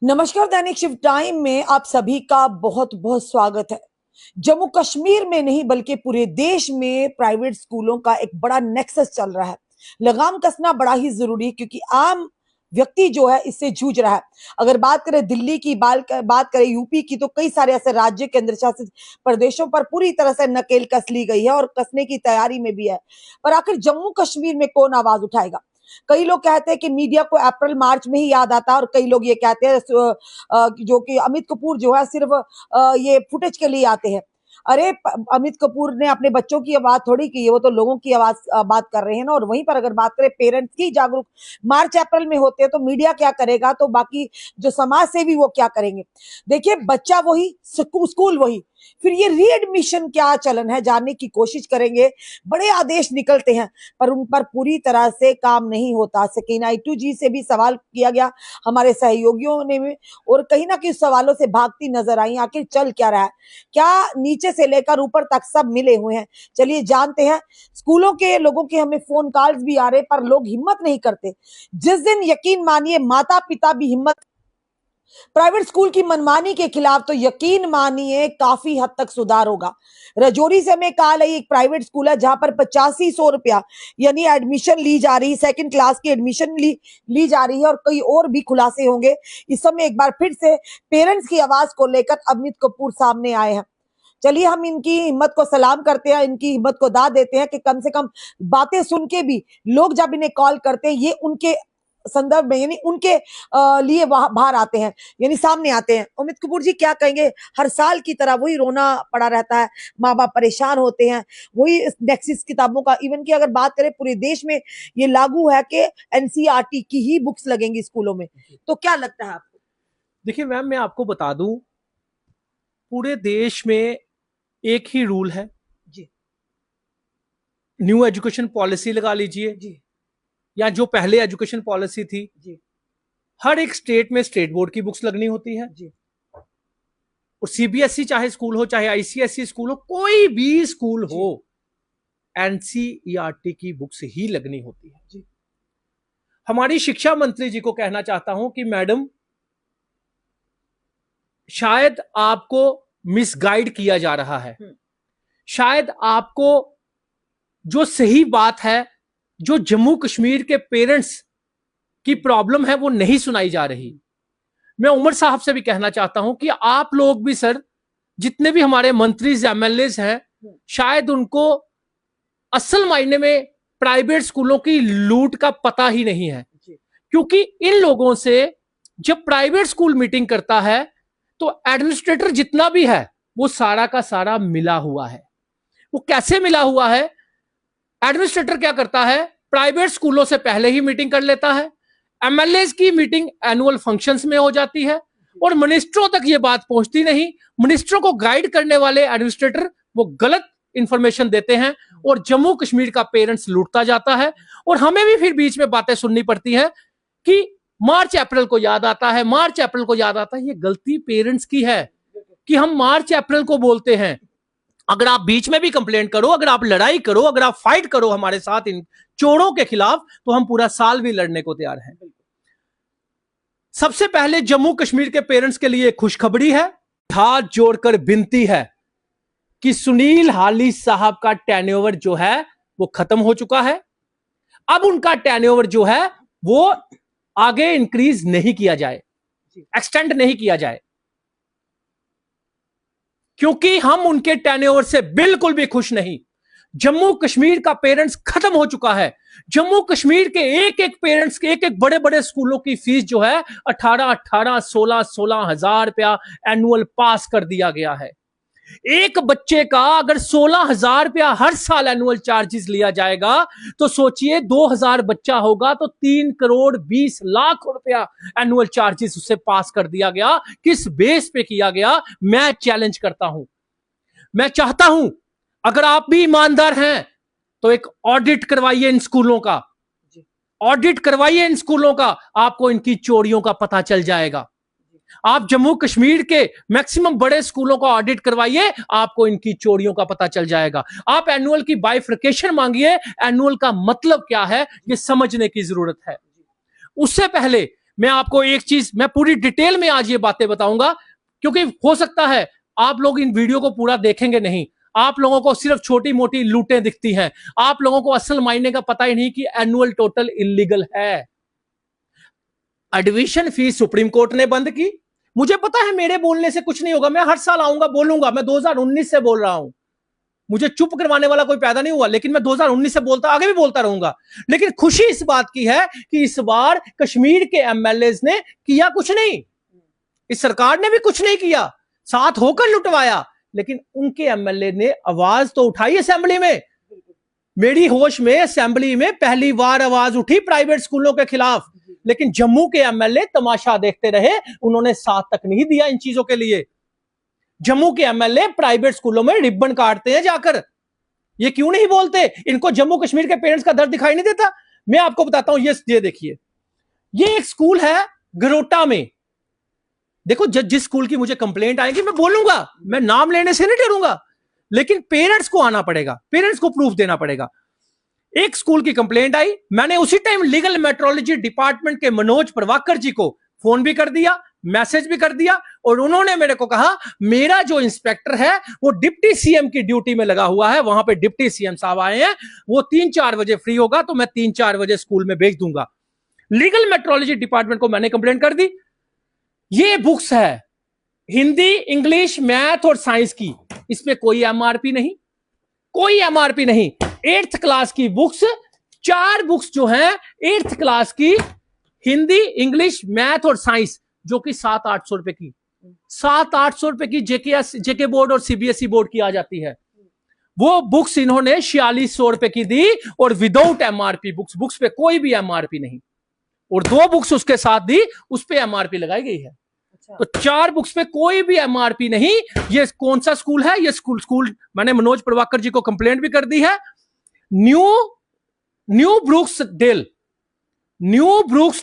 नमस्कार। दैनिक shift time में आप सभी का बहुत बहुत स्वागत है। जम्मू कश्मीर में नहीं बल्कि पूरे देश में प्राइवेट स्कूलों का एक बड़ा नेक्सस चल रहा है। लगाम कसना बड़ा ही जरूरी है क्योंकि आम व्यक्ति जो है इससे जूझ रहा है। अगर बात करें दिल्ली की, बात करें यूपी की, तो कई सारे ऐसे राज्य केंद्र शासित प्रदेशों पर पूरी तरह से नकेल कस ली गई है और कसने की तैयारी में भी है। पर आखिर जम्मू कश्मीर में कौन आवाज उठाएगा? कई लोग कहते हैं कि मीडिया को अप्रैल मार्च में ही याद आता है और कई लोग ये कहते हैं जो कि अमित कपूर जो है सिर्फ ये फुटेज के लिए आते हैं। अरे अमित कपूर ने अपने बच्चों की आवाज थोड़ी की है, वो तो लोगों की आवाज बात कर रहे हैं ना। और वहीं पर अगर बात करें पेरेंट्स की जागरूक, मार्च अप्रैल में होते हैं तो मीडिया क्या करेगा, तो बाकी जो समाज सेवी वो क्या करेंगे? देखिए, बच्चा वही, स्कूल वही, फिर ये रीएडमिशन क्या चलन है जानने की कोशिश करेंगे। बड़े आदेश निकलते हैं पर उन पर पूरी तरह से काम नहीं होता। सकीना आइटू जी से भी सवाल किया गया, हमारे सहयोगियों ने भी, और कहीं ना कहीं सवालों से भागती नजर आई। आखिर चल क्या रहा है? क्या नीचे से लेकर ऊपर तक सब मिले हुए हैं? चलिए जानते हैं। स्कूलों के लोगों के हमें फोन कॉल्स भी आ रहे पर लोग हिम्मत नहीं करते। जिस दिन यकीन मानिए माता पिता भी हिम्मत, प्राइवेट स्कूल की मनमानी के खिलाफ, तो यकीन मानिए काफी हद तक सुधार होगा। रजौरी से हमें कॉल आई, एक प्राइवेट स्कूल है जहां पर 8500 रुपया यानी एडमिशन ली जा रही, सेकंड क्लास की एडमिशन ली जा रही है। और कई और भी खुलासे होंगे। इस समय एक बार फिर से पेरेंट्स की आवाज को लेकर अमित कपूर सामने आए हैं। चलिए हम इनकी हिम्मत को सलाम करते हैं, इनकी हिम्मत को दाद देते हैं कि कम से कम बातें सुन के भी लोग जब इन्हें कॉल करते हैं ये उनके संदर्भ में, यानी उनके लिए बाहर आते हैं, यानी सामने आते हैं। अमित कपूर जी क्या कहेंगे? हर साल की तरह वही रोना पड़ा रहता है, माँ बाप परेशान होते हैं, वही नेक्सिस किताबों का। इवन की अगर बात करें पूरे देश में ये लागू है कि एनसीईआरटी की ही बुक्स लगेंगी स्कूलों में, तो क्या लगता है आपको? देखिए मैम, मैं आपको बता दूं, पूरे देश में एक ही रूल है जी न्यू एजुकेशन पॉलिसी लगा लीजिए जी या जो पहले एजुकेशन पॉलिसी थी। जी हर एक स्टेट में स्टेट बोर्ड की बुक्स लगनी होती है। जी और सीबीएसई चाहे स्कूल हो चाहे आईसीएसई स्कूल हो, कोई भी स्कूल हो, एनसीईआरटी की बुक्स ही लगनी होती है। जी हमारी शिक्षा मंत्री जी को कहना चाहता हूं कि मैडम, शायद आपको मिसगाइड किया जा रहा है। शायद आपको जो सही बात है, जो जम्मू कश्मीर के पेरेंट्स की प्रॉब्लम है, वो नहीं सुनाई जा रही। मैं उमर साहब से भी कहना चाहता हूं कि आप लोग भी सर, जितने भी हमारे मंत्री एमएलए हैं, शायद उनको असल मायने में प्राइवेट स्कूलों की लूट का पता ही नहीं है। क्योंकि इन लोगों से जब प्राइवेट स्कूल मीटिंग करता है तो एडमिनिस्ट्रेटर जितना भी है वो सारा का सारा मिला हुआ है। वो कैसे मिला हुआ है? एडमिनिस्ट्रेटर क्या करता है, प्राइवेट स्कूलों से पहले ही मीटिंग कर लेता है। एमएलए की मीटिंग एनुअल फंक्शंस में हो जाती है और मिनिस्टरों तक ये बात पहुंचती नहीं। मिनिस्टरों को गाइड करने वाले एडमिनिस्ट्रेटर वो गलत इंफॉर्मेशन देते हैं और जम्मू कश्मीर का पेरेंट्स लूटता जाता है। और हमें भी फिर बीच में बातें सुननी पड़ती है कि मार्च अप्रैल को याद आता है, मार्च अप्रैल को याद आता है। ये गलती पेरेंट्स की है कि हम मार्च अप्रैल को बोलते हैं। अगर आप बीच में भी कंप्लेंट करो, अगर आप लड़ाई करो, अगर आप फाइट करो हमारे साथ इन चोरों के खिलाफ, तो हम पूरा साल भी लड़ने को तैयार हैं। सबसे पहले जम्मू कश्मीर के पेरेंट्स के लिए खुशखबरी है। हाथ जोड़कर विनती है कि सुनील हाली साहब का टेन्योवर जो है वो खत्म हो चुका है। अब उनका टेन्योवर जो है वो आगे इंक्रीज नहीं किया जाए, एक्सटेंड नहीं किया जाए, क्योंकि हम उनके टेन्योवर से बिल्कुल भी खुश नहीं। जम्मू कश्मीर का पेरेंट्स खत्म हो चुका है। जम्मू कश्मीर के एक एक पेरेंट्स के, एक एक बड़े बड़े स्कूलों की फीस जो है 18 16 हजार रुपया एनुअल पास कर दिया गया है। एक बच्चे का अगर 16,000 रुपया हर साल एनुअल चार्जेस लिया जाएगा तो सोचिए 2,000 बच्चा होगा तो 3,20,00,000 रुपया एनुअल चार्जेस उससे पास कर दिया गया। किस बेस पे किया गया? मैं चैलेंज करता हूं। मैं चाहता हूं अगर आप भी ईमानदार हैं तो एक ऑडिट करवाइए इन स्कूलों का, ऑडिट करवाइए इन स्कूलों का, आपको इनकी चोरियों का पता चल जाएगा। आप जम्मू कश्मीर के मैक्सिमम बड़े स्कूलों का ऑडिट करवाइए, आपको इनकी चोरियों का पता चल जाएगा। आप एनुअल की बाइफर्केशन मांगिए, एनुअल का मतलब क्या है ये समझने की जरूरत है। उससे पहले मैं आपको एक चीज, मैं पूरी डिटेल में आज ये बातें बताऊंगा, क्योंकि हो सकता है आप लोग इन वीडियो को पूरा देखेंगे नहीं, आप लोगों को सिर्फ छोटी मोटी लूटें दिखती हैं, आप लोगों को असल मायने का पता ही नहीं कि एनुअल टोटल इलीगल है। एडमिशन फीस सुप्रीम कोर्ट ने बंद की। मुझे पता है मेरे बोलने से कुछ नहीं होगा, मैं हर साल आऊंगा बोलूंगा, मैं 2019 से बोल रहा हूं, मुझे चुप करवाने वाला कोई पैदा नहीं हुआ, लेकिन मैं 2019 से बोलता, आगे भी बोलता रहूंगा। लेकिन खुशी इस बात की है कि इस बार कश्मीर के एमएलए ने किया कुछ नहीं, इस सरकार ने भी कुछ नहीं किया, साथ होकर लुटवाया, लेकिन उनके एमएलए ने आवाज तो उठाई असेंबली में। मेरी होश में असेंबली में पहली बार आवाज उठी प्राइवेट स्कूलों के खिलाफ, लेकिन जम्मू के एमएलए तमाशा देखते रहे, उन्होंने साथ तक नहीं दिया इन चीजों के लिए। जम्मू के एमएलए प्राइवेट स्कूलों में रिबन काटते हैं जाकर, ये क्यों नहीं बोलते? इनको जम्मू कश्मीर के पेरेंट्स का दर्द दिखाई नहीं देता? मैं आपको बताता हूं, ये देखिए, ये एक स्कूल है गरोटा में। देखो, जिस स्कूल की मुझे कंप्लेंट आएगी मैं बोलूंगा, मैं नाम लेने से नहीं डरूंगा, लेकिन पेरेंट्स को आना पड़ेगा, पेरेंट्स को प्रूफ देना पड़ेगा। एक स्कूल की कंप्लेंट आई, मैंने उसी टाइम लीगल मेट्रोलॉजी डिपार्टमेंट के मनोज प्रभाकर जी को फोन भी कर दिया, मैसेज भी कर दिया, और उन्होंने मेरे को कहा मेरा जो इंस्पेक्टर है वो डिप्टी सीएम की ड्यूटी में लगा हुआ है, वहां पे डिप्टी सीएम साहब आए हैं, वो 3-4 बजे फ्री होगा तो मैं 3-4 बजे स्कूल में भेज दूंगा। लीगल मेट्रोलॉजी डिपार्टमेंट को मैंने कंप्लेंट कर दी। ये बुक्स है हिंदी, इंग्लिश, मैथ और साइंस की, इस पे कोई एमआरपी नहीं, कोई एमआरपी नहीं। 8th क्लास की बुक्स, 4 बुक्स जो हैं 8th क्लास की, हिंदी, इंग्लिश, मैथ और साइंस, जो कि 700-800 रुपए की, 700-800 रुपए की जेके बोर्ड और सीबीएसई बोर्ड की आ जाती है। वो बुक्स इन्होंने 4600 रुपए की दी, और विदाउट एमआरपी बुक्स पे कोई भी एमआरपी नहीं, और 2 बुक्स उसके साथ दी, उस पे एमआरपी लगाई गई है। तो 4 बुक्स पे कोई भी एमआरपी नहीं। ये कौन सा स्कूल है? ये स्कूल मैंने मनोज प्रभाकर जी को कंप्लेंट भी कर दी है। न्यू ब्रूक्स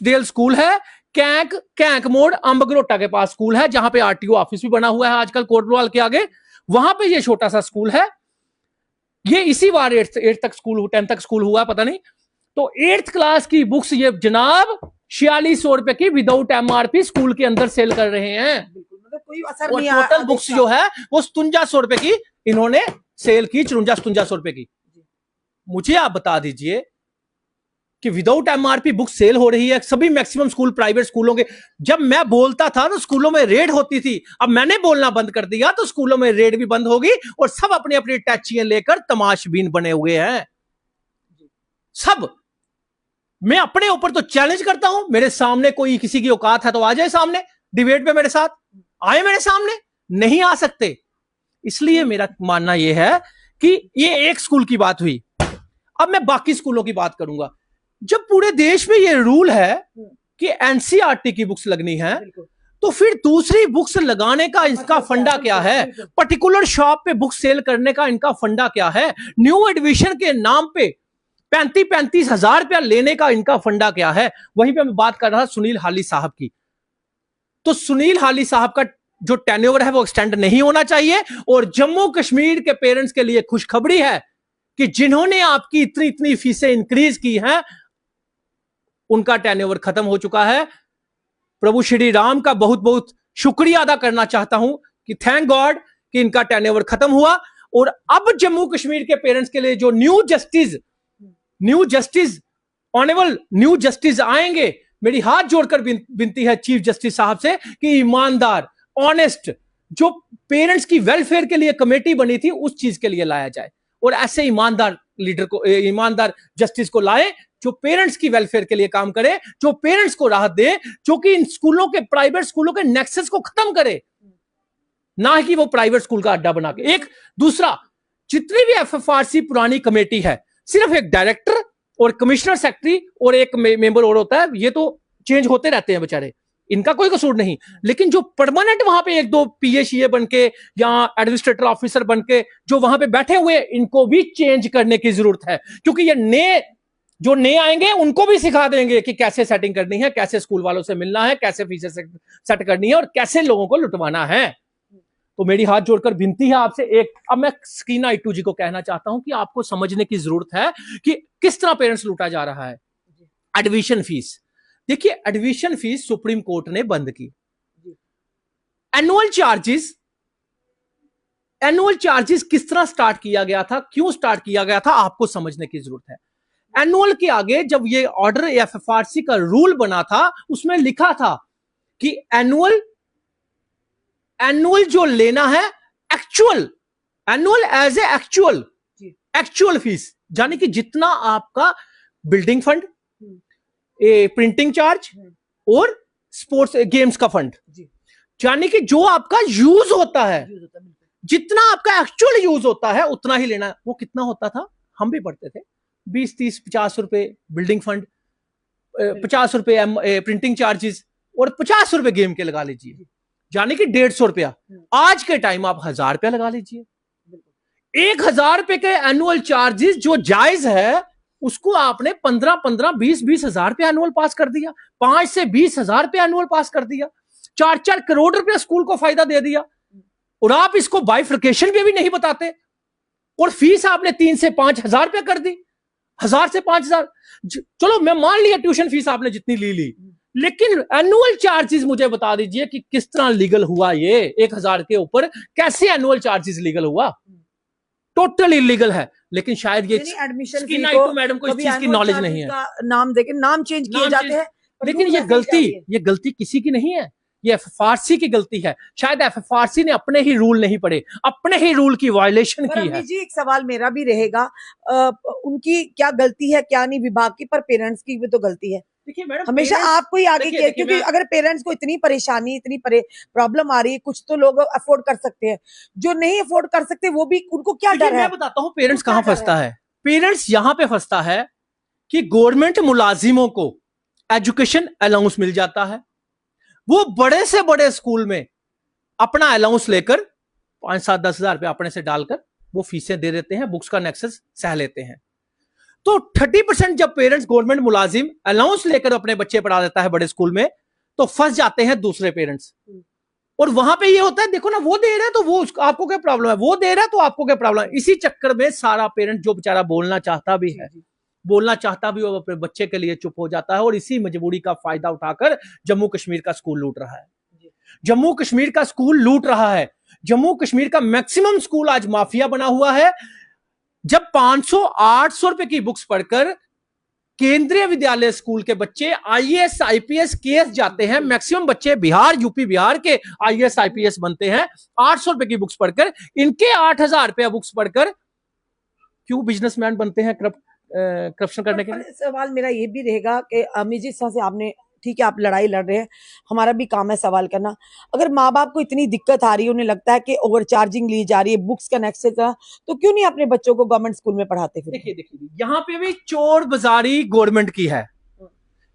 डेल स्कूल है, कैंक मोड़ अम्बगरोटा के पास स्कूल है, जहां पे आरटीओ ऑफिस भी बना हुआ है आजकल कोटवाल के आगे, वहां पे ये छोटा सा स्कूल है। ये इसी बार 8th तक स्कूल, 10th तक स्कूल हुआ, पता नहीं। तो 8th क्लास की बुक्स ये जनाब 4600 रुपए की विदाउट एमआरपी स्कूल के अंदर सेल कर रहे हैं। मतलब कोई असर और नहीं। टोटल बुक्स जो है वो 5700 रुपए की इन्होंने सेल की, 5700 रुपए की। मुझे आप बता दीजिए कि विदाउट एमआरपी बुक सेल हो रही है सभी मैक्सिमम स्कूल, प्राइवेट स्कूलों के। जब मैं बोलता था तो स्कूलों में रेड होती थी, अब मैंने बोलना बंद कर दिया तो स्कूलों में रेड भी बंद होगी, और सब अपनी अपनी टैचियां लेकर तमाशबीन बने हुए हैं सब। मैं अपने ऊपर तो चैलेंज करता हूं, मेरे सामने कोई किसी की औकात है तो आ जाए सामने डिबेट पे, मेरे साथ आए, मेरे सामने नहीं आ सकते। इसलिए मेरा मानना यह है कि ये एक स्कूल की बात हुई, अब मैं बाकी स्कूलों की बात करूंगा। जब पूरे देश में यह रूल है कि एनसीईआरटी की बुक्स लगनी है, तो फिर दूसरी बुक्स लगाने का इसका फंडा क्या है? पर्टिकुलर शॉप पे बुक सेल करने का इनका फंडा क्या है? न्यू एडमिशन के नाम पे 35-35 हजार रुपया लेने का इनका फंडा क्या है? वहीं पे मैं बात कर रहा था सुनील हाली साहब की। तो सुनील हाली साहब का जो टेन्योर है वो एक्सटेंड नहीं होना चाहिए, और जम्मू कश्मीर के पेरेंट्स के लिए खुशखबरी है कि जिन्होंने आपकी इतनी इतनी फीसें इंक्रीज की हैं, उनका टेन्योर खत्म हो चुका है। प्रभु श्री राम का बहुत बहुत शुक्रिया अदा करना चाहता हूं कि थैंक गॉड कि इनका टेन्योर खत्म हुआ, और अब जम्मू कश्मीर के पेरेंट्स के लिए जो ऑनेबल न्यू जस्टिस आएंगे, मेरी हाथ जोड़कर विनती है चीफ जस्टिस साहब से कि ईमानदार, ऑनेस्ट, जो पेरेंट्स की वेलफेयर के लिए कमेटी बनी थी उस चीज के लिए लाया जाए, और ऐसे ईमानदार लीडर को, ईमानदार जस्टिस को लाए जो पेरेंट्स की वेलफेयर के लिए काम करे, जो पेरेंट्स को राहत दे, जो कि इन स्कूलों के, प्राइवेट स्कूलों के नेक्सस को खत्म करे, ना कि वो प्राइवेट स्कूल का अड्डा बना के। एक दूसरा, जितनी भी एफएफआरसी पुरानी कमेटी है, सिर्फ एक डायरेक्टर और कमिश्नर सेक्रेटरी और एक मेंबर और होता है, ये तो चेंज होते रहते हैं बेचारे, इनका कोई कसूर नहीं, लेकिन जो परमानेंट वहां पे 1-2 पीएसीए बनके या एडमिनिस्ट्रेटर ऑफिसर बनके जो वहां पे बैठे हुए, इनको भी चेंज करने की जरूरत है, क्योंकि ये नए आएंगे उनको भी सिखा देंगे कि कैसे सेटिंग करनी है, कैसे स्कूल वालों से मिलना है, कैसे फीसें सेट करनी है, और कैसे लोगों को लुटवाना है। तो मेरी हाथ जोड़कर विनती है आपसे, अब मैं स्कीना इट्टू जी को कहना चाहता हूं कि आपको समझने की जरूरत है कि किस तरह पेरेंट्स लूटा जा रहा है। एडमिशन फीस देखिए, एडमिशन फीस सुप्रीम कोर्ट ने बंद की। एनुअल चार्जेस, एनुअल चार्जेस किस तरह स्टार्ट किया गया था, क्यों स्टार्ट किया गया था, आपको समझने की जरूरत है। एनुअल के आगे जब ये ऑर्डर एफएफआरसी का रूल बना था, उसमें लिखा था कि एनुअल जो लेना है actual, annual as a actual fees, यानी कि जितना आपका बिल्डिंग फंड, प्रिंटिंग चार्ज और स्पोर्ट्स गेम्स का फंड, यानी कि जो आपका यूज होता है, जितना आपका एक्चुअल यूज होता है उतना ही लेना। वो कितना होता था, हम भी पढ़ते थे, 20, 30, 50 रुपए बिल्डिंग फंड, 50 रुपए प्रिंटिंग चार्जेस और 50 रुपए गेम के लगा लीजिए, यानी कि 150 रुपया। आज के टाइम आप 1000 रुपया लगा लीजिए। 1000 रुपए के एनुअल चार्जेस जो जायज है, उसको आपने 15, 20 हजार रुपया एनुअल पास कर दिया, 5 से 20 हजार रुपया एनुअल पास कर दिया, 4 करोड़ रुपया स्कूल को फायदा दे दिया, और आप इसको बाइफर्केशन पे भी नहीं बताते, और फीस आपने 3 से 5 हजार रुपया कर दी, 1000 से 5000। चलो मैं मान लिया ट्यूशन फीस आपने जितनी ली, लेकिन एनुअल चार्जेस मुझे बता दीजिए कि किस तरह लीगल हुआ ये। 1000 के ऊपर कैसे एनुअल चार्जेस लीगल हुआ? टोटल इलीगल है। लेकिन शायद ये एडमिशन मैडम को इस चीज की नॉलेज नहीं है, नाम देके नाम चेंज किए जाते हैं, लेकिन ये गलती किसी की नहीं है, ये एफएफआरसी की गलती है। शायद एफएफआरसी ने अपने ही रूल नहीं पढ़े, अपने ही रूल की वायलेशन की है। जी, एक सवाल मेरा भी रहेगा, उनकी क्या गलती है क्या नहीं विभाग की, पर पेरेंट्स की भी तो गलती है। देखिए मैडम, हमेशा आपको ही आगे किया, क्योंकि अगर पेरेंट्स को इतनी परेशानी, इतनी प्रॉब्लम आ रही है, कुछ तो लोग अफोर्ड कर सकते हैं, जो नहीं अफोर्ड कर सकते वो भी, उनको क्या डर है? मैं बताता हूँ पेरेंट्स कहां फंसता है। पेरेंट्स यहां पे फंसता है कि गवर्नमेंट मुलाजिमों को एजुकेशन अलाउंस मिल जाता है, वो बड़े से बड़े स्कूल में अपना अलाउंस लेकर 5, 7, 10 हजार रुपया अपने से डालकर वो फीसें दे देते हैं, बुक्स का नेक्सस सह लेते हैं। तो 30% जब पेरेंट्स, गवर्नमेंट मुलाजिम अलाउंस लेकर अपने बच्चे पढ़ा देता है बड़े स्कूल में, तो फंस जाते हैं दूसरे पेरेंट्स। और वहां पे ये होता है, देखो ना, वो दे रहा है तो वो आपको क्या प्रॉब्लम है, वो दे रहा है तो आपको क्या प्रॉब्लम है। इसी चक्कर में सारा पेरेंट जो बेचारा बोलना चाहता भी है, वो अपने बच्चे के लिए चुप हो जाता है, और इसी मजबूरी का फायदा उठाकर जम्मू कश्मीर का स्कूल लूट रहा है। जम्मू कश्मीर का स्कूल लूट रहा है। जम्मू कश्मीर का मैक्सिमम स्कूल आज माफिया बना हुआ है। जब 500, 800 रुपए की बुक्स पढ़कर केंद्रीय विद्यालय स्कूल के बच्चे आईएएस, आईपीएस, केएस जाते हैं, मैक्सिमम बच्चे बिहार, यूपी, बिहार के आईएएस, आईपीएस बनते हैं 800 रुपए की बुक्स पढ़कर। इनके 8000 रुपया बुक्स पढ़कर क्यों बिजनेसमैन बनते हैं करप्शन करने के लिए? सवाल मेरा ये भी रहेगा कि अमित जी, से आपने, ठीक है आप लड़ाई लड़ रहे हैं, हमारा भी काम है सवाल करना। अगर माँ बाप को इतनी दिक्कत आ रही है, उन्हें लगता है कि ओवर चार्जिंग ली जा रही है, बुक्स का नेक्स्ट, तो क्यों नहीं अपने बच्चों को गवर्नमेंट स्कूल में पढ़ाते? देखिए यहाँ पे भी चोर बाजारी गवर्नमेंट की है,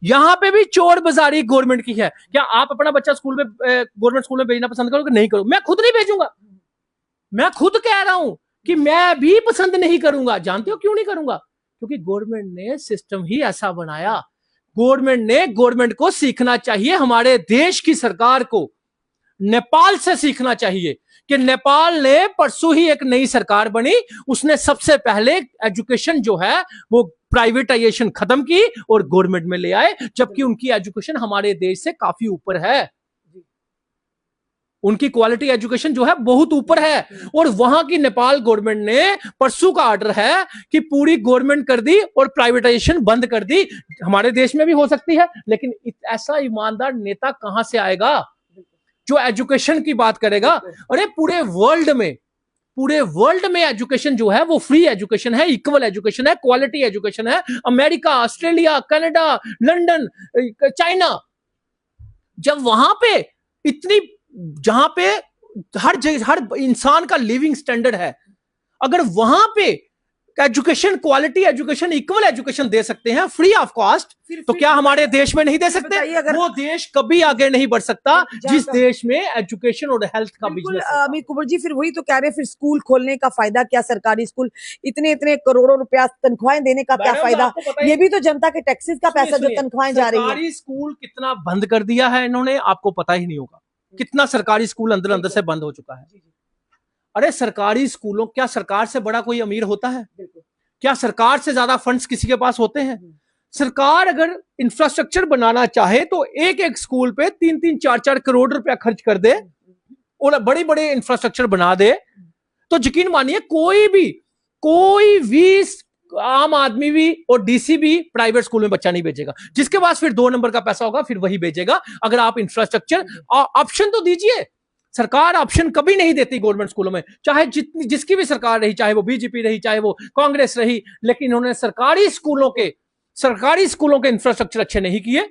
यहाँ पे भी चोर बाजारी गवर्नमेंट की है। क्या आप अपना बच्चा स्कूल में, गवर्नमेंट स्कूल में भेजना पसंद करोगे? नहीं करो। मैं खुद नहीं भेजूंगा, मैं खुद कह रहा हूं कि मैं भी पसंद नहीं करूंगा। जानते हो क्यों नहीं करूंगा? क्योंकि गवर्नमेंट ने सिस्टम ही ऐसा बनाया। गवर्नमेंट को सीखना चाहिए, हमारे देश की सरकार को नेपाल से सीखना चाहिए कि नेपाल ने परसों ही एक नई सरकार बनी, उसने सबसे पहले एजुकेशन जो है वो प्राइवेटाइजेशन खत्म की और गवर्नमेंट में ले आए, जबकि उनकी एजुकेशन हमारे देश से काफी ऊपर है। उनकी क्वालिटी एजुकेशन जो है बहुत ऊपर है। और वहां की नेपाल गवर्नमेंट ने परसों का ऑर्डर है कि पूरी गवर्नमेंट कर दी और प्राइवेटाइजेशन बंद कर दी। हमारे देश में भी हो सकती है, लेकिन ऐसा ईमानदार नेता कहां से आएगा जो एजुकेशन की बात करेगा? अरे पूरे वर्ल्ड में एजुकेशन जो है वो फ्री एजुकेशन है, इक्वल एजुकेशन है, क्वालिटी एजुकेशन है। America, Australia, Canada, London, China, जब वहां पे इतनी, जहां पे हर इंसान का लिविंग स्टैंडर्ड है, अगर वहां पे education, quality education, equal education दे सकते हैं फ्री ऑफ कॉस्ट, तो क्या हमारे देश में नहीं दे सकते? वो देश कभी आगे नहीं बढ़ सकता जिस देश में एजुकेशन और हेल्थ का बिजनेस। अमित कुंवर जी, फिर वही तो कह रहे हैं, फिर स्कूल खोलने का फायदा क्या? सरकारी स्कूल इतने करोड़ों रुपया तनख्वाहें देने का क्या फायदा? ये भी तो जनता के टैक्सेस का पैसा जो तनख्वाहें जा रही है। सरकारी स्कूल कितना बंद कर दिया है इन्होंने, आपको पता ही नहीं होगा। कितना सरकारी स्कूल अंदर से बंद हो चुका है। अरे सरकारी स्कूलों, क्या सरकार से बड़ा कोई अमीर होता है? क्या सरकार से ज्यादा फंड्स किसी के पास होते हैं? सरकार अगर इंफ्रास्ट्रक्चर बनाना चाहे तो एक एक स्कूल पे 3-3 4-4 करोड़ रुपया खर्च कर दे और बड़े बड़े इंफ्रास्ट्रक्चर बना दे, तो यकीन मानिए कोई भी आम आदमी भी और डीसी भी प्राइवेट स्कूल में बच्चा नहीं भेजेगा। जिसके पास फिर 2 नंबर का पैसा होगा फिर वही भेजेगा। अगर आप इंफ्रास्ट्रक्चर ऑप्शन तो दीजिए। सरकार ऑप्शन कभी नहीं देती गवर्नमेंट स्कूलों में, चाहे जिसकी भी सरकार रही, चाहे वो बीजेपी रही, चाहे वो कांग्रेस रही, लेकिन इन्होंने सरकारी स्कूलों के इंफ्रास्ट्रक्चर अच्छे नहीं किए।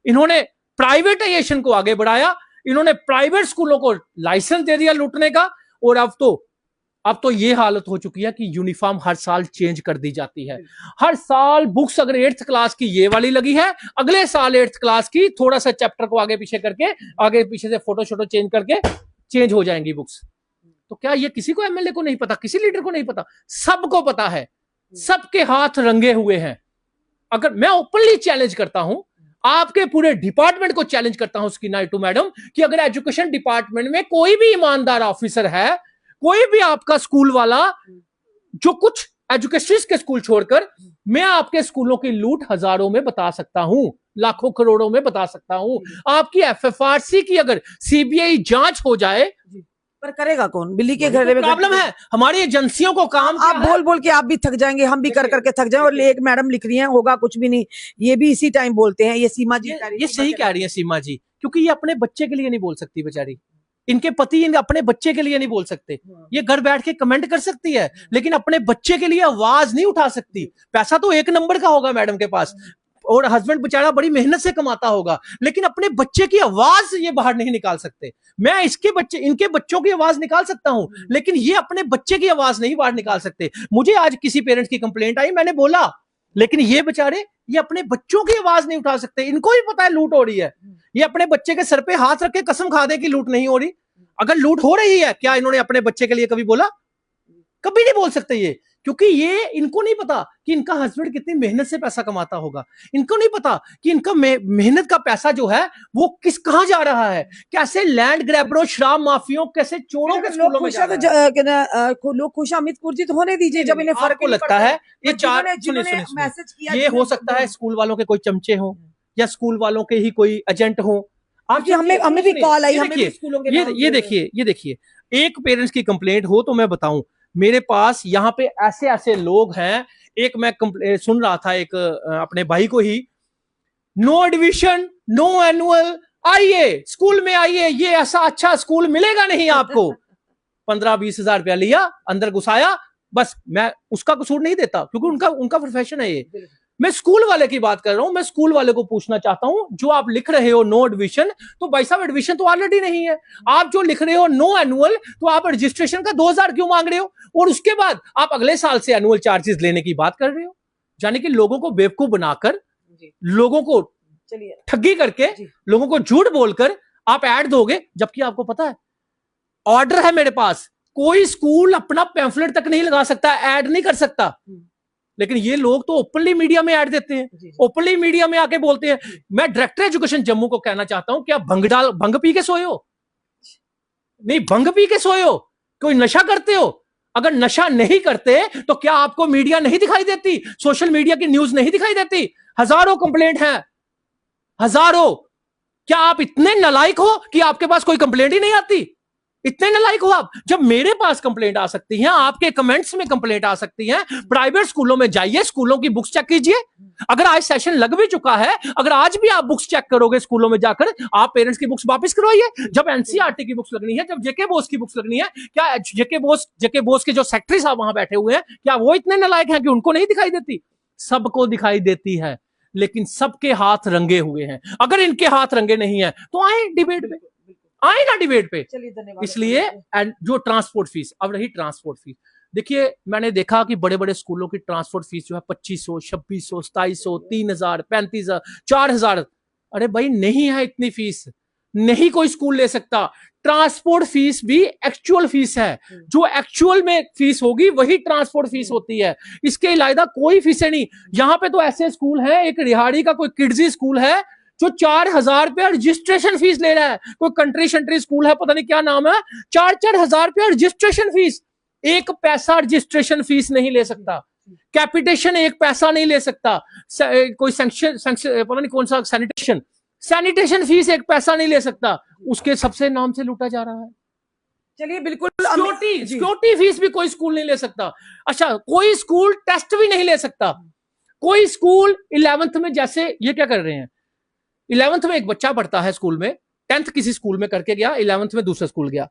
इन्होंने प्राइवेटाइजेशन को आगे बढ़ाया, इन्होंने प्राइवेट स्कूलों को लाइसेंस दे दिया लूटने का। और अब तो ये हालत हो चुकी है कि यूनिफॉर्म हर साल चेंज कर दी जाती है। हर साल बुक्स अगर 8th क्लास की ये वाली लगी है, अगले साल 8th क्लास की थोड़ा सा चैप्टर को आगे पीछे करके, आगे पीछे से फोटो शोटो चेंज करके चेंज हो जाएंगी बुक्स। तो क्या ये किसी को एमएलए को नहीं पता, किसी लीडर को नहीं पता? सबको पता है, सबके हाथ रंगे हुए हैं। अगर मैं ओपनली चैलेंज करता हूं, आपके पूरे डिपार्टमेंट को चैलेंज करता हूं स्कीना इटू मैडम, कि अगर एजुकेशन डिपार्टमेंट में कोई भी ईमानदार ऑफिसर है, कोई भी आपका स्कूल वाला, जो कुछ एजुकेशन के स्कूल छोड़कर मैं आपके स्कूलों की लूट हजारों में बता सकता हूं, लाखों करोड़ों में बता सकता हूं। आपकी एफएफआरसी की अगर सीबीआई जांच हो जाए, पर करेगा कौन? बिल्ली के घर में प्रॉब्लम है। हमारी एजेंसियों को काम आप बोल बोल के आप भी थक जाएंगे, हम भी कर करके थक जाए। और एक मैडम लिख रही हैं होगा कुछ भी नहीं, ये भी इसी टाइम बोलते हैं। ये सीमा जी ये सही कह रही है सीमा जी, क्योंकि ये अपने बच्चे के लिए नहीं बोल सकती बेचारी। इनके पति अपने बच्चे के लिए नहीं बोल सकते। ये घर बैठ के कमेंट कर सकती है, लेकिन अपने बच्चे के लिए आवाज नहीं उठा सकती। पैसा तो 1 नंबर का होगा मैडम के पास, और हस्बैंड बेचारा बड़ी मेहनत से कमाता होगा, लेकिन अपने बच्चे की आवाज ये बाहर नहीं निकाल सकते। मैं इनके बच्चों की आवाज निकाल सकता हूं, लेकिन ये अपने बच्चे की आवाज नहीं बाहर निकाल सकते। मुझे आज किसी पेरेंट्स की कंप्लेंट आई, मैंने बोला, लेकिन ये बेचारे ये अपने बच्चों की आवाज नहीं उठा सकते। इनको भी पता है लूट हो रही है, ये अपने बच्चे के सर पे हाथ रख के कसम खा दे कि लूट नहीं हो रही। अगर लूट हो रही है, क्या इन्होंने अपने बच्चे के लिए कभी बोला? कभी नहीं बोल सकते ये, क्योंकि ये इनको नहीं पता कि इनका हस्बैंड कितनी मेहनत से पैसा कमाता होगा। इनको नहीं पता कि इनका मेहनत का पैसा जो है वो कहां जा रहा है, कैसे लैंड ग्रैबरों, शराब माफियों, कैसे चोरों के स्कूलों में जा रहा है। लोग खुश, अमित कुर्जित होने दीजिए। जब इन्हें फर्क को लगता है ये मैसेज किया, ये हो सकता है स्कूल वालों के कोई चमचे हों या स्कूल वालों के ही कोई एजेंट हों। आप हमें भी कॉल आई, ये देखिए एक पेरेंट्स की कंप्लेंट हो तो मैं बताऊं, मेरे पास यहाँ पे ऐसे ऐसे लोग हैं। एक मैं सुन रहा था एक अपने भाई को ही, नो एडमिशन, नो एनुअल, आइए स्कूल में आइए, ये ऐसा अच्छा स्कूल मिलेगा नहीं आपको। 15-20 हजार रुपया लिया, अंदर घुसाया, बस। मैं उसका कसूर नहीं देता क्योंकि उनका प्रोफेशन है ये। मैं स्कूल वाले की बात कर रहा हूं। मैं स्कूल वाले को पूछना चाहता हूं, जो आप लिख रहे हो नो एडमिशन, तो भाई साहब एडमिशन तो ऑलरेडी नहीं है। आप जो लिख रहे हो नो एनुअल, तो आप रजिस्ट्रेशन का 2000 क्यों मांग रहे हो? और उसके बाद आप अगले साल से एनुअल चार्जेस लेने की बात कर रहे हो। यानी कि लोगों को बेवकूफ बनाकर, लोगों को ठगी करके, लोगों को झूठ बोलकर आप ऐड दोगे, जबकि आपको पता है ऑर्डर है मेरे पास, कोई स्कूल अपना पैम्फलेट तक नहीं लगा सकता, ऐड नहीं कर सकता। लेकिन ये लोग तो ओपनली मीडिया में ऐड देते हैं, ओपनली मीडिया में आके बोलते हैं। मैं डायरेक्टर एजुकेशन जम्मू को कहना चाहता हूं, क्या भंग पी के सोए हो? नहीं, भंग पी के सोए हो? कोई नशा करते हो? अगर नशा नहीं करते तो क्या आपको मीडिया नहीं दिखाई देती, सोशल मीडिया की न्यूज नहीं दिखाई देती? हजारों कंप्लेंट हैं, हजारों। क्या आप इतने नालायक हो कि आपके पास कोई कंप्लेंट ही नहीं आती? इतने नालायक हो आप? जब मेरे पास कंप्लेंट आ सकती है, आपके कमेंट्स में कंप्लेंट आ सकती है, प्राइवेट स्कूलों में जाइए, स्कूलों की बुक्स चेक कीजिए। अगर आज सेशन लग भी चुका है, अगर आज भी आप बुक्स चेक करोगे स्कूलों में जाकर, आप पेरेंट्स की बुक्स वापस करवाइए। जब एनसीईआरटी की बुक्स लगनी है, जब जेके बोस की बुक्स लगनी है, क्या जेके बोस के जो सेक्रेटरी साहब वहां बैठे हुए हैं, क्या वो इतने नालायक हैं कि उनको नहीं दिखाई देती? सबको दिखाई देती है, लेकिन सबके हाथ रंगे हुए हैं। अगर इनके हाथ रंगे नहीं है तो आए डिबेट पे, आए ना डिबेट पे। इसलिए जो ट्रांसपोर्ट फीस, अब रही ट्रांसपोर्ट फीस, देखिए मैंने देखा कि बड़े बड़े स्कूलों की ट्रांसपोर्ट फीस जो है 2500, 2600, 2700, 3000, 35,000, 4000। अरे भाई नहीं है इतनी फीस, नहीं कोई स्कूल ले सकता। ट्रांसपोर्ट फीस भी एक्चुअल फीस है, जो एक्चुअल में फीस होगी वही ट्रांसपोर्ट फीस होती है। इसके अलावा कोई फीसें नहीं। यहां पे तो ऐसे स्कूल है, एक रिहाड़ी का कोई किड्जी स्कूल है जो 4000 रुपया रजिस्ट्रेशन फीस ले रहा है। कोई कंट्री शंट्री स्कूल है, पता नहीं क्या नाम है, 4-4 हजार रुपया रजिस्ट्रेशन फीस। 1 पैसा रजिस्ट्रेशन फीस नहीं ले सकता। कैपिटेशन एक पैसा नहीं ले सकता, कोई सैंक्शन पता नहीं कौन सा सैनिटेशन फीस एक पैसा नहीं ले सकता, उसके सबसे नाम से लूटा जा रहा है। चलिए बिल्कुल, सिक्योरिटी फीस भी कोई स्कूल नहीं ले सकता। अच्छा, कोई स्कूल टेस्ट भी नहीं ले सकता। कोई स्कूल 11th में, जैसे ये क्या कर रहे हैं, 11th में एक बच्चा पढ़ता है स्कूल में, 10th किसी स्कूल में करके गया, 11th में दूसरे स्कूल गया,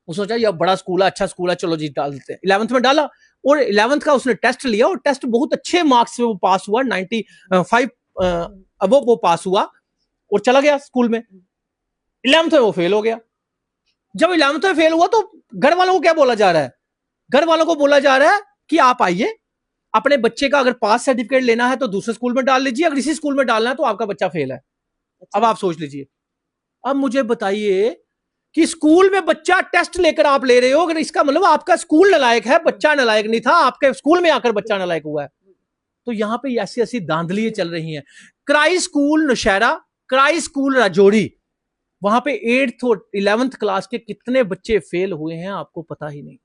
वो सोचा ये बड़ा स्कूल है, अच्छा स्कूल है, चलो जी डाल देते हैं, 11th में डाला, और 11th का उसने टेस्ट लिया और टेस्ट बहुत अच्छे मार्क्स से वो पास हुआ, 95 अब वो पास हुआ और चला गया स्कूल में। 11th में वो फेल हो गया। जब 11th में फेल हुआ तो घर वालों को क्या बोला जा रहा है? घर वालों को बोला जा रहा है कि आप आइए, अपने बच्चे का अगर पास सर्टिफिकेट लेना है तो दूसरे स्कूल में डाल लीजिए, अगर इसी स्कूल में डालना है तो आपका बच्चा फेल है। अब आप सोच लीजिए, अब मुझे बताइए कि स्कूल में बच्चा टेस्ट लेकर आप ले रहे हो, अगर इसका मतलब आपका स्कूल नालायक है, बच्चा नालायक नहीं था, आपके स्कूल में आकर बच्चा नालायक हुआ है। तो यहां पे ऐसी ऐसी धांधलियां चल रही हैं। क्राई स्कूल नौशहरा, क्राई स्कूल राजौरी, वहां पे 8th और 11th क्लास के कितने बच्चे फेल हुए हैं आपको पता ही नहीं।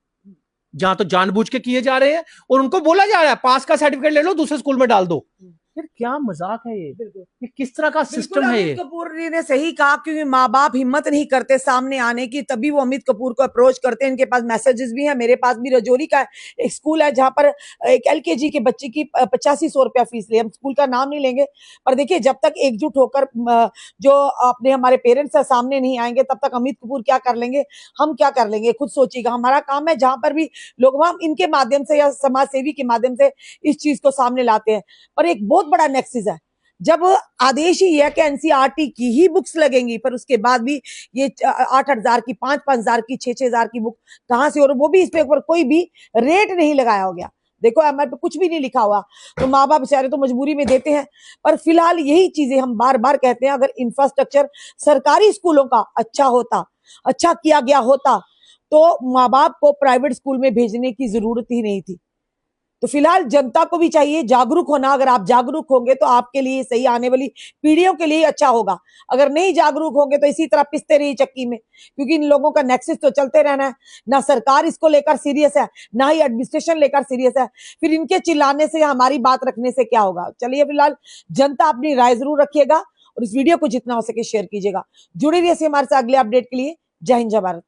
जहां तो जानबूझ के किए जा रहे हैं और उनको बोला जा रहा है पास का सर्टिफिकेट ले लो, दूसरे स्कूल में डाल दो। यार क्या मजाक है ये किस तरह का सिस्टम है ये? अमित कपूर जी ने सही कहा, क्योंकि माँ बाप हिम्मत नहीं करते सामने आने की, तभी वो अमित कपूर को अप्रोच करते हैं। इनके पास मैसेजेस भी हैं, मेरे पास भी रजौरी का एक स्कूल है जहां पर एक LKG के बच्चे की 8500 रुपया फीस ली। हम स्कूल का नाम नहीं लेंगे, पर देखिए जब तक एकजुट होकर जो अपने हमारे पेरेंट्स है सामने नहीं आएंगे, तब तक अमित कपूर क्या कर लेंगे, हम क्या कर लेंगे, खुद सोचिएगा। हमारा काम है जहां पर भी लोग, हम इनके माध्यम से या समाज सेवी के माध्यम से इस चीज को सामने लाते हैं। पर एक बहुत बड़ा नेक्सस है, जब आदेश ही है कि NCERT की ही बुक्स लगेंगी, पर उसके बाद भी ये 8,000 की, 5,000 की, 6,000 की बुक कहां से, और वो भी इस पे ऊपर कोई भी रेट नहीं लगाया हो गया। देखो MR पे कुछ भी नहीं लिखा हुआ, तो माँ बाप बेचारे तो मजबूरी में देते हैं। पर फिलहाल यही चीजें हम बार बार कहते हैं, अगर इंफ्रास्ट्रक्चर सरकारी स्कूलों का अच्छा होता, अच्छा किया गया होता, तो माँ बाप को प्राइवेट स्कूल में भेजने की जरूरत ही नहीं थी। तो फिलहाल जनता को भी चाहिए जागरूक होना। अगर आप जागरूक होंगे तो आपके लिए सही, आने वाली पीढ़ियों के लिए अच्छा होगा। अगर नहीं जागरूक होंगे तो इसी तरह पिसते रहिए चक्की में, क्योंकि इन लोगों का नेक्सस तो चलते रहना है। ना सरकार इसको लेकर सीरियस है, ना ही एडमिनिस्ट्रेशन लेकर सीरियस है। फिर इनके चिल्लाने से, हमारी बात रखने से क्या होगा? चलिए फिलहाल जनता अपनी राय जरूर रखिएगा और इस वीडियो को जितना हो सके शेयर कीजिएगा। जुड़े रहिए हमारे साथ अगले अपडेट के लिए। जय हिंद, जय भारत।